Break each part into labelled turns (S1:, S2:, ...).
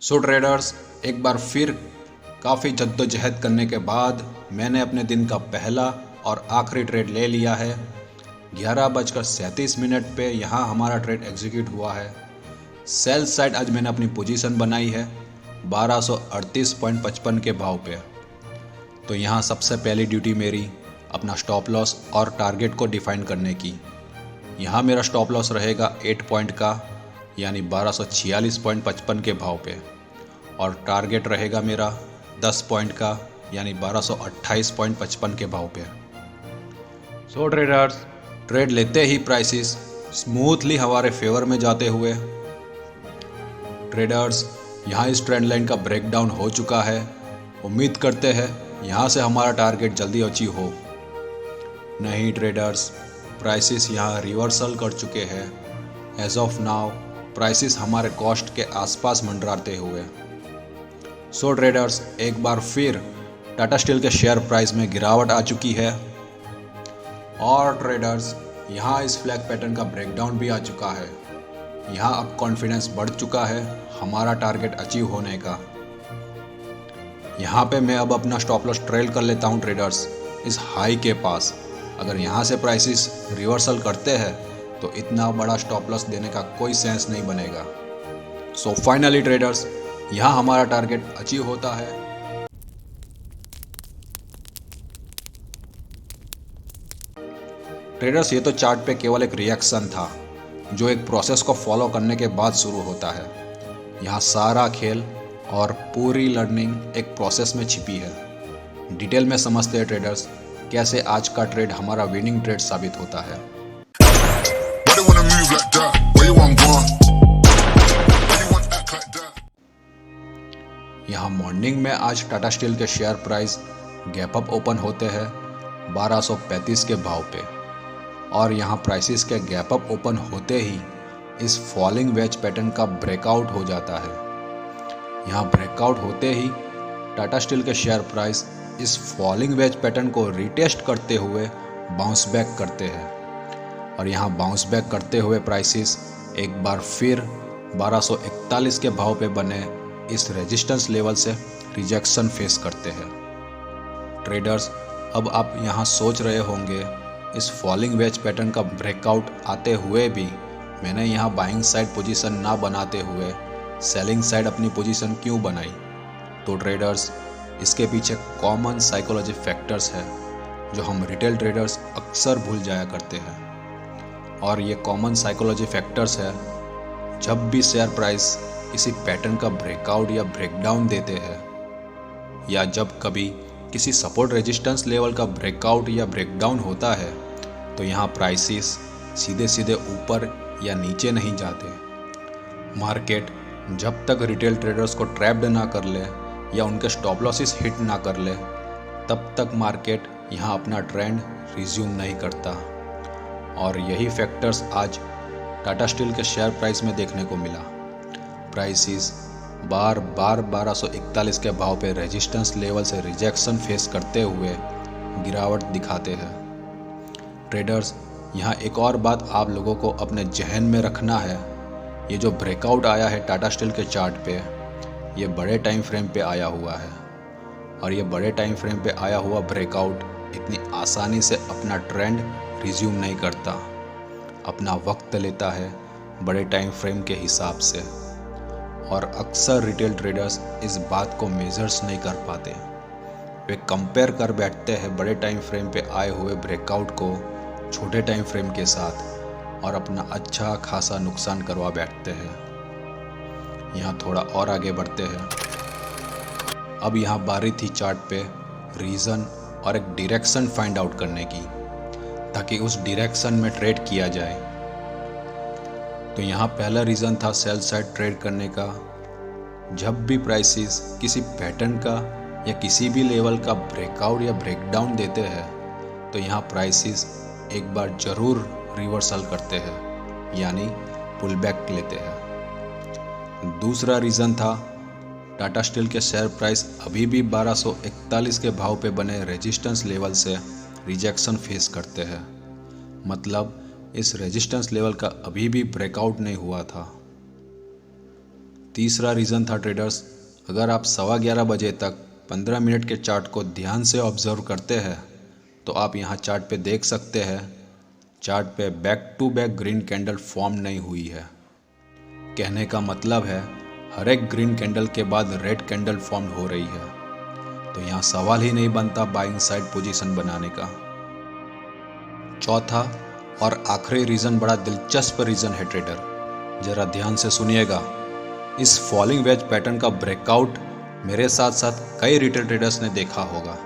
S1: सो traders, एक बार फिर काफ़ी जद्दोजहद करने के बाद मैंने अपने दिन का पहला और आखिरी ट्रेड ले लिया है। 11:37 पे यहाँ हमारा ट्रेड एग्जीक्यूट हुआ है। सेल साइड आज मैंने अपनी पोजीशन बनाई है 1238.55 के भाव पे। तो यहाँ सबसे पहली ड्यूटी मेरी अपना स्टॉप लॉस और टारगेट को डिफाइन करने की। यहाँ मेरा स्टॉप लॉस रहेगा 8 पॉइंट का, यानी 1246.55 के भाव पे, और टारगेट रहेगा मेरा 10 पॉइंट का, यानी 1228.55 के भाव पे। सो ट्रेडर्स, ट्रेड लेते ही प्राइसेस स्मूथली हमारे फेवर में जाते हुए ट्रेडर्स यहाँ इस ट्रेंड लाइन का ब्रेकडाउन हो चुका है। उम्मीद करते हैं यहाँ से हमारा टारगेट जल्दी अचीव हो। नहीं ट्रेडर्स, प्राइसेस यहाँ रिवर्सल कर चुके हैं। एज ऑफ नाउ प्राइसेस हमारे कॉस्ट के आसपास मंडराते हुए। सो ट्रेडर्स, एक बार फिर टाटा स्टील के शेयर प्राइस में गिरावट आ चुकी है और ट्रेडर्स यहाँ इस फ्लैग पैटर्न का ब्रेकडाउन भी आ चुका है। यहाँ अब कॉन्फिडेंस बढ़ चुका है हमारा टारगेट अचीव होने का। यहाँ पे मैं अब अपना स्टॉप लॉस ट्रेल कर लेता हूँ ट्रेडर्स इस हाई के पास। अगर यहाँ से प्राइसेस रिवर्सल करते हैं तो इतना बड़ा स्टॉप लॉस देने का कोई सेंस नहीं बनेगा। सो फाइनली ट्रेडर्स, यहाँ हमारा टारगेट अचीव होता है। ट्रेडर्स, ये तो चार्ट पे केवल एक रिएक्शन था जो एक प्रोसेस को फॉलो करने के बाद शुरू होता है। यहाँ सारा खेल और पूरी लर्निंग एक प्रोसेस में छिपी है। डिटेल में समझते हैं ट्रेडर्स कैसे आज का ट्रेड हमारा विनिंग ट्रेड साबित होता है। यहाँ मॉर्निंग में आज टाटा स्टील के share price gap up open होते हैं 1235 के भाव पे, और यहाँ प्राइसेस के गैप अप ओपन होते ही इस फॉलिंग वेज पैटर्न का ब्रेकआउट हो जाता है। यहाँ ब्रेकआउट होते ही टाटा स्टील के शेयर प्राइस इस फॉलिंग वेज पैटर्न को रिटेस्ट करते हुए बाउंस बैक करते हैं, और यहाँ बाउंस बैक करते हुए प्राइसेस एक बार फिर 1241 के भाव पे बने इस रेजिस्टेंस लेवल से रिजेक्शन फेस करते हैं। ट्रेडर्स, अब आप यहाँ सोच रहे होंगे इस फॉलिंग वेज पैटर्न का ब्रेकआउट आते हुए भी मैंने यहाँ बाइंग साइड पोजीशन ना बनाते हुए सेलिंग साइड अपनी पोजीशन क्यों बनाई। तो ट्रेडर्स, इसके पीछे कॉमन साइकोलॉजी फैक्टर्स है जो हम रिटेल ट्रेडर्स अक्सर भूल जाया करते हैं। और ये कॉमन साइकोलॉजी फैक्टर्स है, जब भी शेयर प्राइस किसी पैटर्न का ब्रेकआउट या ब्रेकडाउन देते हैं, या जब कभी किसी सपोर्ट रेजिस्टेंस लेवल का ब्रेकआउट या ब्रेकडाउन होता है, तो यहाँ प्राइसेस सीधे सीधे ऊपर या नीचे नहीं जाते। मार्केट जब तक रिटेल ट्रेडर्स को ट्रैप्ड ना कर ले या उनके स्टॉप लॉसेस हिट ना कर ले, तब तक मार्केट यहाँ अपना ट्रेंड रिज्यूम नहीं करता। और यही फैक्टर्स आज टाटा स्टील के शेयर प्राइस में देखने को मिला। प्राइसेस बार बार 1241 के भाव पे रेजिस्टेंस लेवल से रिजेक्शन फेस करते हुए गिरावट दिखाते हैं। ट्रेडर्स, यहाँ एक और बात आप लोगों को अपने जहन में रखना है, ये जो ब्रेकआउट आया है टाटा स्टील के चार्ट पे, ये बड़े टाइम फ्रेम पे आया हुआ है, और ये बड़े टाइम फ्रेम पे आया हुआ ब्रेकआउट इतनी आसानी से अपना ट्रेंड रिज्यूम नहीं करता, अपना वक्त लेता है बड़े टाइम फ्रेम के हिसाब से। और अक्सर रिटेल ट्रेडर्स इस बात को मेजर्स नहीं कर पाते। वे कंपेयर कर बैठते हैं बड़े टाइम फ्रेम पे आए हुए ब्रेकआउट को छोटे टाइम फ्रेम के साथ, और अपना अच्छा खासा नुकसान करवा बैठते हैं। यहाँ थोड़ा और आगे बढ़ते हैं। अब यहाँ बारी थी चार्ट पे रीज़न और एक डायरेक्शन फाइंड आउट करने की, ताकि उस डायरेक्शन में ट्रेड किया जाए। तो यहाँ पहला रीज़न था सेल साइड ट्रेड करने का। जब भी प्राइसेस किसी पैटर्न का या किसी भी लेवल का ब्रेकआउट या ब्रेकडाउन देते हैं, तो यहाँ प्राइसेस एक बार ज़रूर रिवर्सल करते हैं, यानी पुल बैक लेते हैं। दूसरा रीज़न था टाटा स्टील के शेयर प्राइस अभी भी 1241 के भाव पे बने रेजिस्टेंस लेवल से रिजेक्शन फेस करते हैं। मतलब इस रेजिस्टेंस लेवल का अभी भी ब्रेकआउट नहीं हुआ था। तीसरा रीज़न था ट्रेडर्स, अगर आप 11:15 बजे तक 15 मिनट के चार्ट को ध्यान से ऑब्जर्व करते हैं तो आप यहाँ चार्ट पे देख सकते हैं, चार्ट पे back to back green candle form नहीं हुई है। कहने का मतलब है हर एक ग्रीन कैंडल के बाद रेड कैंडल फॉर्म हो रही है, तो यहाँ सवाल ही नहीं बनता बाइंग साइड पोजीशन बनाने का। चौथा और आखिरी रीज़न बड़ा दिलचस्प रीज़न है ट्रेडर, जरा ध्यान से सुनिएगा। इस फॉलिंग वेज पैटर्न का ब्रेकआउट मेरे साथ साथ कई रिटेल ट्रेडर्स ने देखा होगा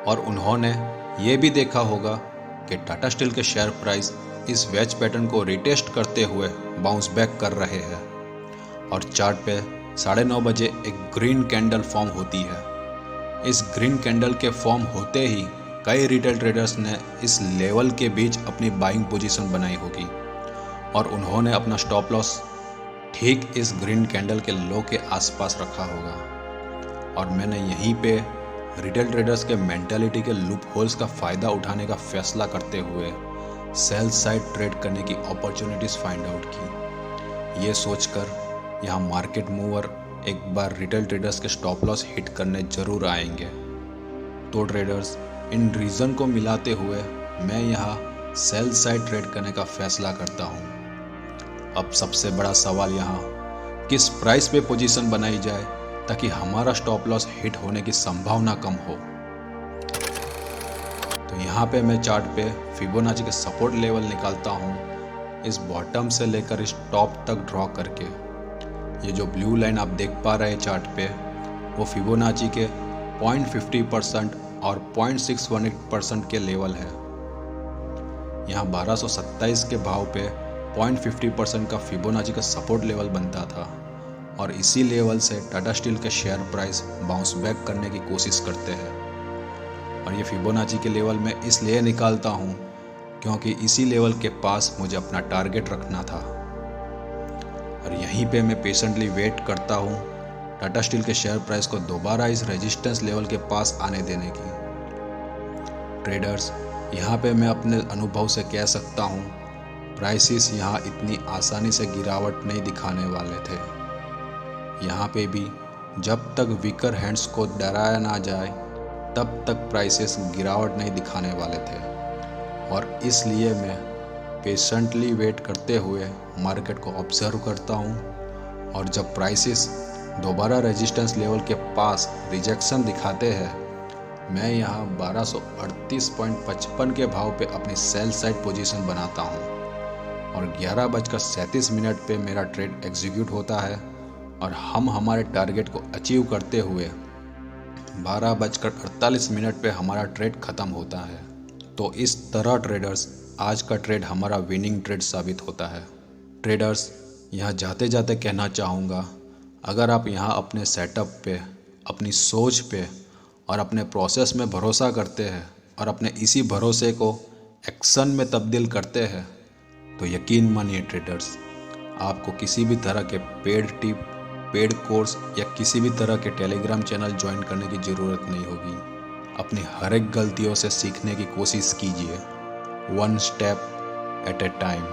S1: और उन्होंने ये भी देखा होगा कि टाटा स्टील के शेयर प्राइस इस वेज पैटर्न को रिटेस्ट करते हुए बाउंस बैक कर रहे हैं और चार्ट पे 9:30 बजे एक ग्रीन कैंडल फॉर्म होती है। इस ग्रीन कैंडल के फॉर्म होते ही कई रिटेल ट्रेडर्स ने इस लेवल के बीच अपनी बाइंग पोजीशन बनाई होगी और उन्होंने अपना स्टॉप लॉस ठीक इस ग्रीन कैंडल के लो के आसपास रखा होगा और मैंने यहीं पे रिटेल ट्रेडर्स के मेंटालिटी के लूप होल्स का फ़ायदा उठाने का फैसला करते हुए सेल साइड ट्रेड करने की अपॉर्चुनिटीज़ फाइंड आउट की। ये सोचकर यहाँ मार्केट मूवर एक बार रिटेल ट्रेडर्स के स्टॉप लॉस हिट करने ज़रूर आएंगे। तो ट्रेडर्स, इन रीज़न को मिलाते हुए मैं यहाँ सेल साइड ट्रेड करने का फैसला करता हूँ। अब सबसे बड़ा सवाल यहाँ किस प्राइस पे पोजीशन बनाई जाए ताकि हमारा स्टॉप लॉस हिट होने की संभावना कम हो। तो यहाँ पे मैं चार्ट पे फिबोनाची के सपोर्ट लेवल निकालता हूँ, इस बॉटम से लेकर इस टॉप तक ड्रॉ करके। ये जो ब्लू लाइन आप देख पा रहे हैं चार्ट पे, वो फिबोनाची के 0.50% और 0.618% के लेवल है। यहाँ 1227 के भाव पे 0.50% का फिबोनाची का सपोर्ट लेवल बनता था और इसी लेवल से टाटा स्टील के शेयर प्राइस बाउंस बैक करने की कोशिश करते हैं। और ये फिबोनाची के लेवल मैं इसलिए निकालता हूँ क्योंकि इसी लेवल के पास मुझे अपना टारगेट रखना था और यहीं पे मैं पेशेंटली वेट करता हूँ टाटा स्टील के शेयर प्राइस को दोबारा इस रेजिस्टेंस लेवल के पास आने देने की। ट्रेडर्स, यहाँ पे मैं अपने अनुभव से कह सकता हूँ प्राइसेस यहाँ इतनी आसानी से गिरावट नहीं दिखाने वाले थे। यहाँ पे भी जब तक वीकर हैंड्स को डराया ना जाए तब तक प्राइसेस गिरावट नहीं दिखाने वाले थे और इसलिए मैं पेशेंटली वेट करते हुए मार्केट को ऑब्जर्व करता हूँ और जब प्राइसेस दोबारा रेजिस्टेंस लेवल के पास रिजेक्शन दिखाते हैं, मैं यहाँ 1238.55 के भाव पे अपनी सेल साइड पोजीशन बनाता हूँ और 11:37 पे मेरा ट्रेड एग्जीक्यूट होता है और हम हमारे टारगेट को अचीव करते हुए 12:48 पे हमारा ट्रेड ख़त्म होता है। तो इस तरह ट्रेडर्स, आज का ट्रेड हमारा विनिंग ट्रेड साबित होता है। ट्रेडर्स, यहाँ जाते जाते कहना चाहूँगा, अगर आप यहाँ अपने सेटअप पे, अपनी सोच पे और अपने प्रोसेस में भरोसा करते हैं और अपने इसी भरोसे को एक्शन में तब्दील करते हैं तो यकीन मानिए ट्रेडर्स, आपको किसी भी तरह के पेड टिप, पेड कोर्स या किसी भी तरह के टेलीग्राम चैनल ज्वाइन करने की ज़रूरत नहीं होगी। अपनी हर एक गलतियों से सीखने की कोशिश कीजिए, 1 स्टेप एट ए टाइम।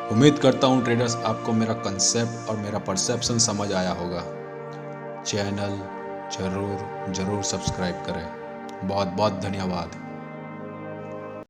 S1: उम्मीद करता हूँ ट्रेडर्स, आपको मेरा कंसेप्ट और मेरा परसेप्शन समझ आया होगा। चैनल ज़रूर सब्सक्राइब करें। बहुत बहुत धन्यवाद।